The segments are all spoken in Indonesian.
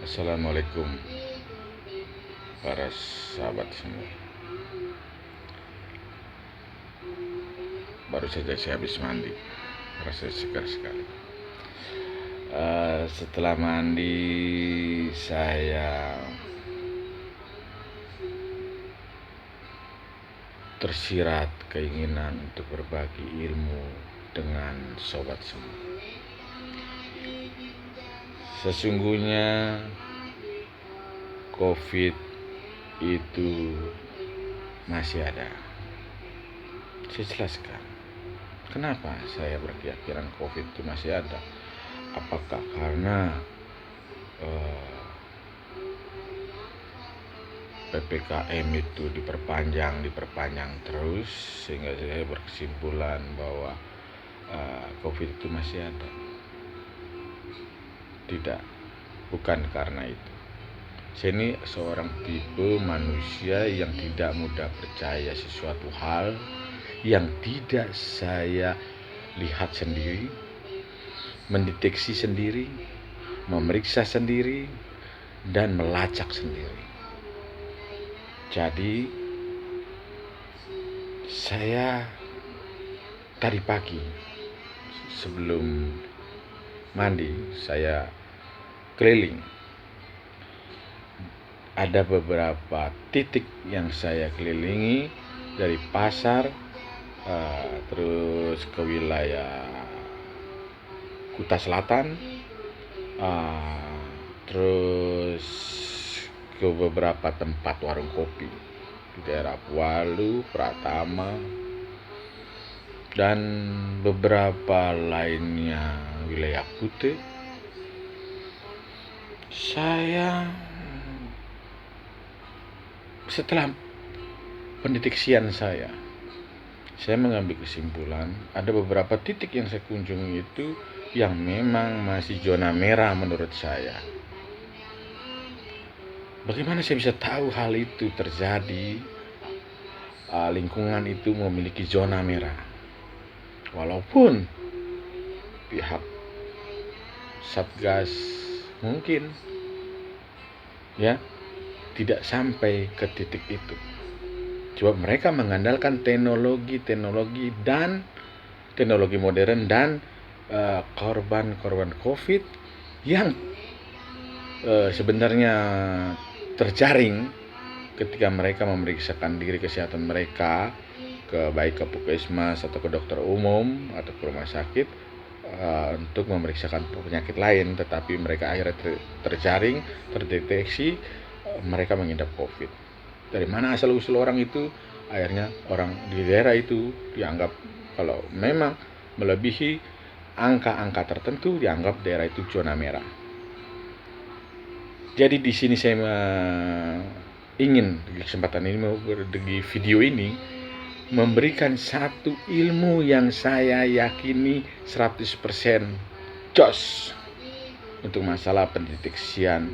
Assalamualaikum para sahabat semua. Baru saja saya habis mandi, rasanya segar sekali. Setelah mandi saya tersirat keinginan untuk berbagi ilmu dengan sobat semua. Sesungguhnya COVID itu masih ada. Saya jelaskan kenapa saya berkeyakinan COVID itu masih ada. Apakah karena PPKM itu diperpanjang terus sehingga saya berkesimpulan bahwa COVID itu masih ada? Tidak, bukan karena itu. Saya ini seorang tipe manusia yang tidak mudah percaya sesuatu hal yang tidak saya lihat sendiri, mendeteksi sendiri, memeriksa sendiri, dan melacak sendiri. Jadi saya tadi pagi sebelum mandi saya keliling. Ada beberapa titik yang saya kelilingi dari pasar terus ke wilayah Kuta Selatan, terus ke beberapa tempat warung kopi di daerah Walu, Pratama, dan beberapa lainnya wilayah Kute. Setelah pendeteksian saya mengambil kesimpulan ada beberapa titik yang saya kunjungi itu yang memang masih zona merah menurut saya. Bagaimana saya bisa tahu hal itu terjadi? Lingkungan itu memiliki zona merah, walaupun pihak Satgas mungkin tidak sampai ke titik itu. Coba mereka mengandalkan teknologi dan teknologi modern dan korban COVID yang sebenarnya terjaring ketika mereka memeriksakan diri kesehatan mereka baik ke puskesmas atau ke dokter umum atau ke rumah sakit untuk memeriksakan penyakit lain, tetapi mereka akhirnya terjaring, terdeteksi mereka mengidap COVID. Dari mana asal usul orang itu? Akhirnya orang di daerah itu dianggap kalau memang melebihi angka-angka tertentu dianggap daerah itu zona merah. Jadi di sini saya ingin di kesempatan ini di video ini memberikan satu ilmu yang saya yakini 100% jos untuk masalah pendeteksian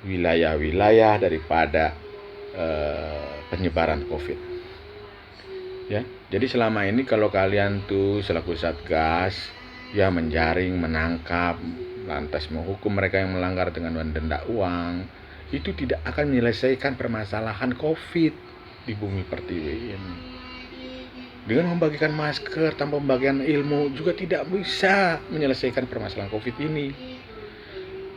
wilayah-wilayah daripada penyebaran COVID. Ya, jadi selama ini kalau kalian tuh selaku Satgas menjaring, menangkap, lantas menghukum mereka yang melanggar dengan mendenda uang, itu tidak akan menyelesaikan permasalahan COVID di bumi pertiwi ini. Dengan membagikan masker tanpa pembagian ilmu juga tidak bisa menyelesaikan permasalahan COVID ini.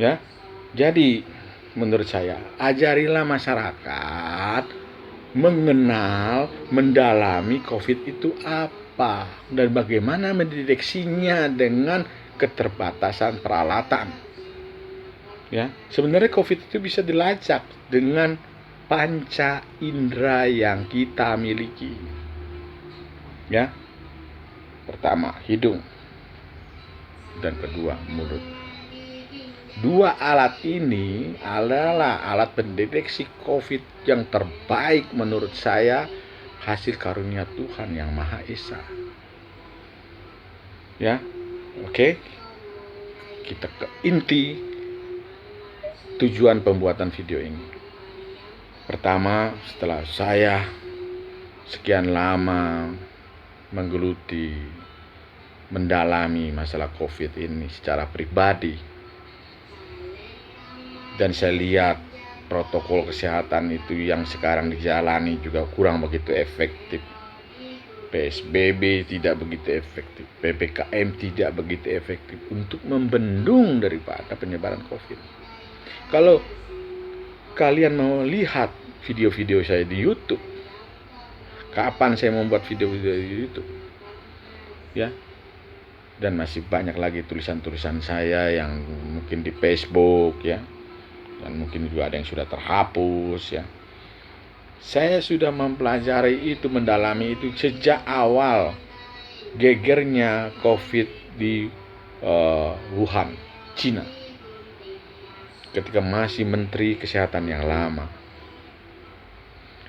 Ya, jadi menurut saya ajarilah masyarakat mengenal, mendalami COVID itu apa dan bagaimana mendeteksinya dengan keterbatasan peralatan. Ya, sebenarnya COVID itu bisa dilacak dengan panca indera yang kita miliki. Ya, pertama hidung dan kedua mulut. Dua alat ini adalah alat pendeteksi COVID yang terbaik menurut saya, hasil karunia Tuhan yang Maha Esa. Ya, oke. Kita ke inti tujuan pembuatan video ini. Pertama, setelah saya sekian lama menggeluti, mendalami masalah COVID ini secara pribadi, Dan saya lihat protokol kesehatan itu yang sekarang dijalani juga kurang begitu efektif. PSBB tidak begitu efektif, PPKM tidak begitu efektif untuk membendung daripada penyebaran COVID. Kalau kalian mau lihat video-video saya di YouTube, kapan saya membuat video-video di YouTube, ya, dan masih banyak lagi tulisan-tulisan saya yang mungkin di Facebook, ya, dan mungkin juga ada yang sudah terhapus, ya. Saya sudah mempelajari itu, mendalami itu sejak awal gegernya COVID di Wuhan, Cina. Ketika masih Menteri Kesehatan yang lama,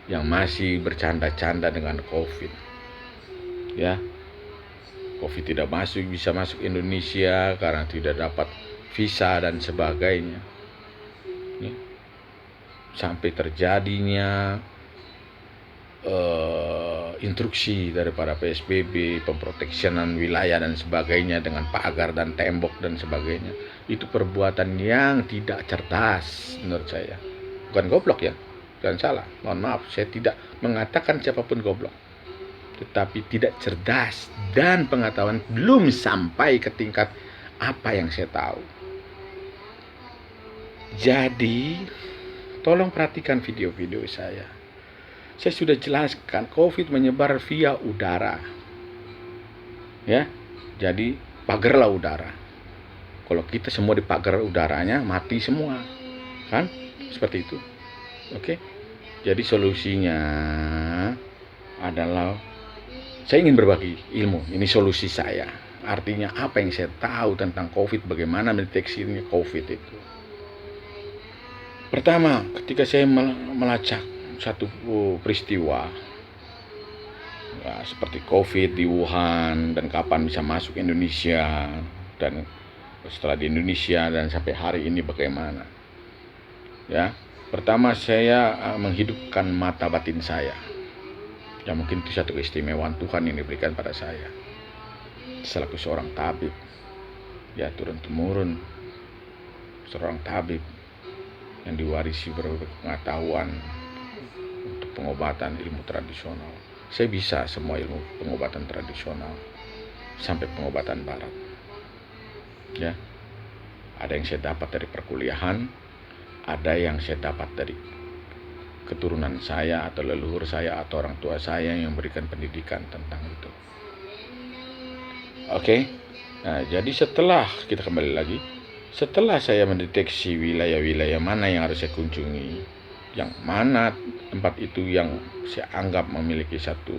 yang masih bercanda-canda dengan COVID, ya, COVID tidak bisa masuk Indonesia karena tidak dapat visa dan sebagainya, ya. Sampai terjadinya instruksi daripada PSBB, pemproteksionan wilayah dan sebagainya dengan pagar dan tembok dan sebagainya. Itu perbuatan yang tidak cerdas menurut saya. Bukan goblok, ya, jangan salah, mohon maaf, saya tidak mengatakan siapapun goblok, tetapi tidak cerdas dan pengetahuan belum sampai ke tingkat apa yang saya tahu. Jadi tolong perhatikan video-video saya. Saya sudah jelaskan COVID menyebar via udara, ya. Jadi pagarlah udara. Kalau kita semua dipagar udaranya, mati semua, kan? Seperti itu. Oke. Jadi solusinya adalah saya ingin berbagi ilmu. Ini solusi saya. Artinya apa yang saya tahu tentang COVID, bagaimana mendeteksinya COVID itu. Pertama, ketika saya melacak satu peristiwa, ya, seperti COVID di Wuhan dan kapan bisa masuk Indonesia, dan setelah di Indonesia dan sampai hari ini bagaimana, ya. Pertama, saya menghidupkan mata batin saya. Ya, mungkin itu satu keistimewaan Tuhan yang diberikan pada saya selaku seorang tabib, ya, turun-temurun seorang tabib yang diwarisi berbagai pengetahuan untuk pengobatan ilmu tradisional. Saya bisa semua ilmu pengobatan tradisional sampai pengobatan barat, ya. Ada yang saya dapat dari perkuliahan, ada yang saya dapat dari keturunan saya atau leluhur saya atau orang tua saya yang memberikan pendidikan tentang itu. Oke. Nah, jadi setelah kita kembali lagi, setelah saya mendeteksi wilayah-wilayah mana yang harus saya kunjungi, yang mana tempat itu yang saya anggap memiliki satu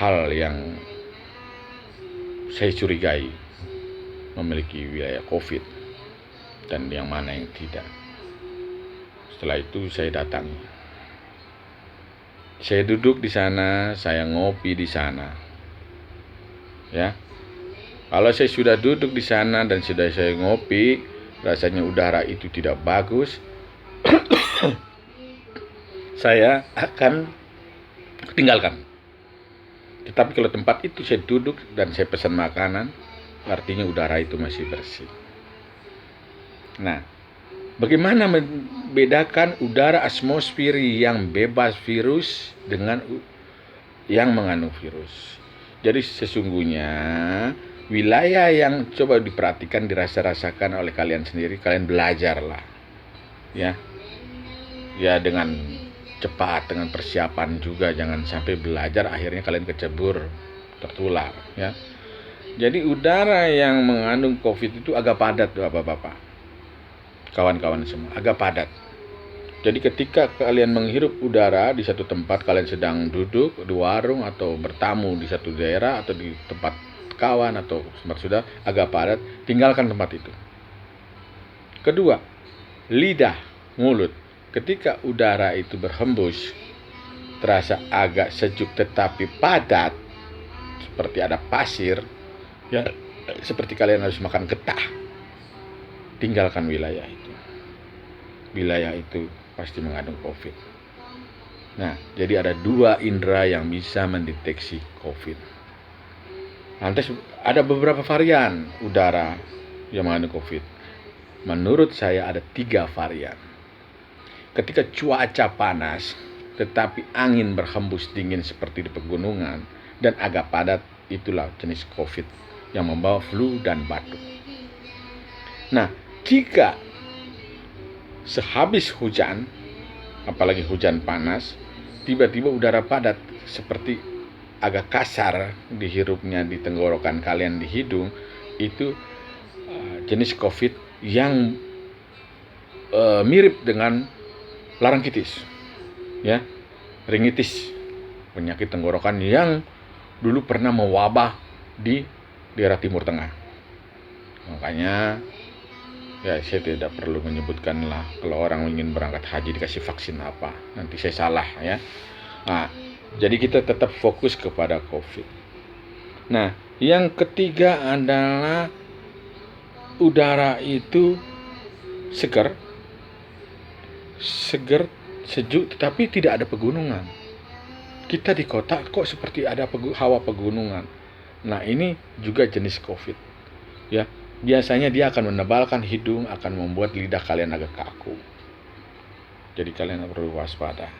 hal yang saya curigai memiliki wilayah COVID, dan yang mana yang tidak. Setelah itu saya datangi. Saya duduk di sana, saya ngopi di sana, ya. Kalau saya sudah duduk di sana dan sudah saya ngopi, rasanya udara itu tidak bagus, saya akan tinggalkan. Tetapi kalau tempat itu saya duduk dan saya pesan makanan, artinya udara itu masih bersih. Nah, bagaimana membedakan udara atmosfer yang bebas virus dengan yang mengandung virus? Jadi sesungguhnya wilayah yang coba diperhatikan, dirasa-rasakan oleh kalian sendiri, kalian belajarlah, ya. Ya, dengan cepat, dengan persiapan juga, jangan sampai belajar akhirnya kalian kecebur, tertular, ya. Jadi udara yang mengandung COVID itu agak padat, Bapak-bapak, kawan-kawan semua, agak padat. Jadi ketika kalian menghirup udara di satu tempat, kalian sedang duduk di warung atau bertamu di satu daerah atau di tempat kawan atau tempat sudah agak padat, tinggalkan tempat itu. Kedua, lidah, mulut. Ketika udara itu berhembus, terasa agak sejuk tetapi padat, seperti ada pasir, ya, seperti kalian harus makan getah, tinggalkan wilayah itu. Wilayah itu pasti mengandung COVID. Nah, jadi ada dua indera yang bisa mendeteksi COVID. Lantas ada beberapa varian udara yang mengandung COVID. menurut saya ada 3 varian. Ketika cuaca panas, tetapi angin berhembus dingin seperti di pegunungan dan agak padat, itulah jenis COVID yang membawa flu dan batuk. Nah, jika sehabis hujan, apalagi hujan panas, tiba-tiba udara padat seperti agak kasar dihirupnya di tenggorokan kalian, di hidung, itu jenis COVID yang mirip dengan larangkitis, ya, ringitis, penyakit tenggorokan yang dulu pernah mewabah di daerah Timur Tengah. Makanya ya saya tidak perlu menyebutkan lah kalau orang ingin berangkat haji dikasih vaksin apa, nanti saya salah ya. Nah, jadi kita tetap fokus kepada COVID. Nah, yang ketiga adalah udara itu segar, sejuk, tetapi tidak ada pegunungan. Kita di kota kok seperti ada hawa pegunungan. Nah, ini juga jenis COVID. Ya, biasanya dia akan menebalkan hidung, akan membuat lidah kalian agak kaku. Jadi kalian perlu waspada.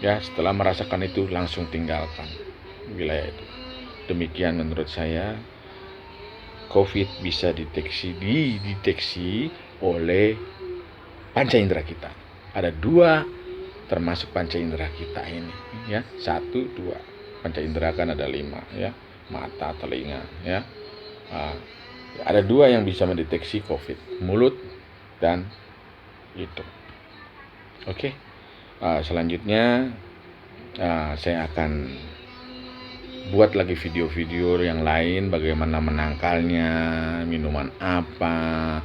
Ya, setelah merasakan itu langsung tinggalkan wilayah itu. Demikian menurut saya, COVID bisa dideteksi oleh panca indera kita. Ada 2 termasuk panca indera kita ini, ya. 1, 2. Panca indera kan ada 5, ya. Mata, telinga, ya. Ada 2 yang bisa mendeteksi COVID, mulut dan hidung. Oke. Selanjutnya saya akan buat lagi video-video yang lain, bagaimana menangkalnya, minuman apa.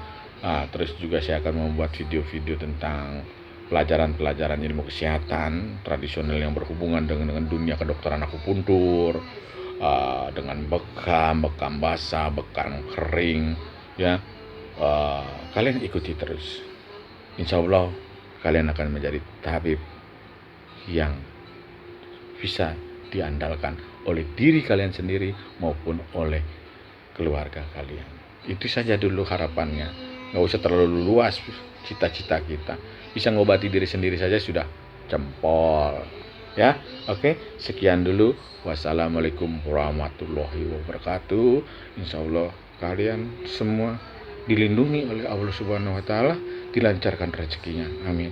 Terus juga saya akan membuat video-video tentang pelajaran-pelajaran ilmu kesehatan tradisional yang berhubungan dengan dunia kedokteran akupuntur, dengan bekam basah, bekam kering, ya. Kalian ikuti terus. Insya Allah kalian akan menjadi tabib yang bisa diandalkan oleh diri kalian sendiri maupun oleh keluarga kalian. Itu saja dulu harapannya. Nggak usah terlalu luas cita-cita kita. Bisa ngobati diri sendiri saja sudah jempol. Ya, oke. Sekian dulu. Wassalamualaikum warahmatullahi wabarakatuh. Insya Allah kalian semua dilindungi oleh Allah Subhanahu Wa Taala, dilancarkan rezekinya. Amin.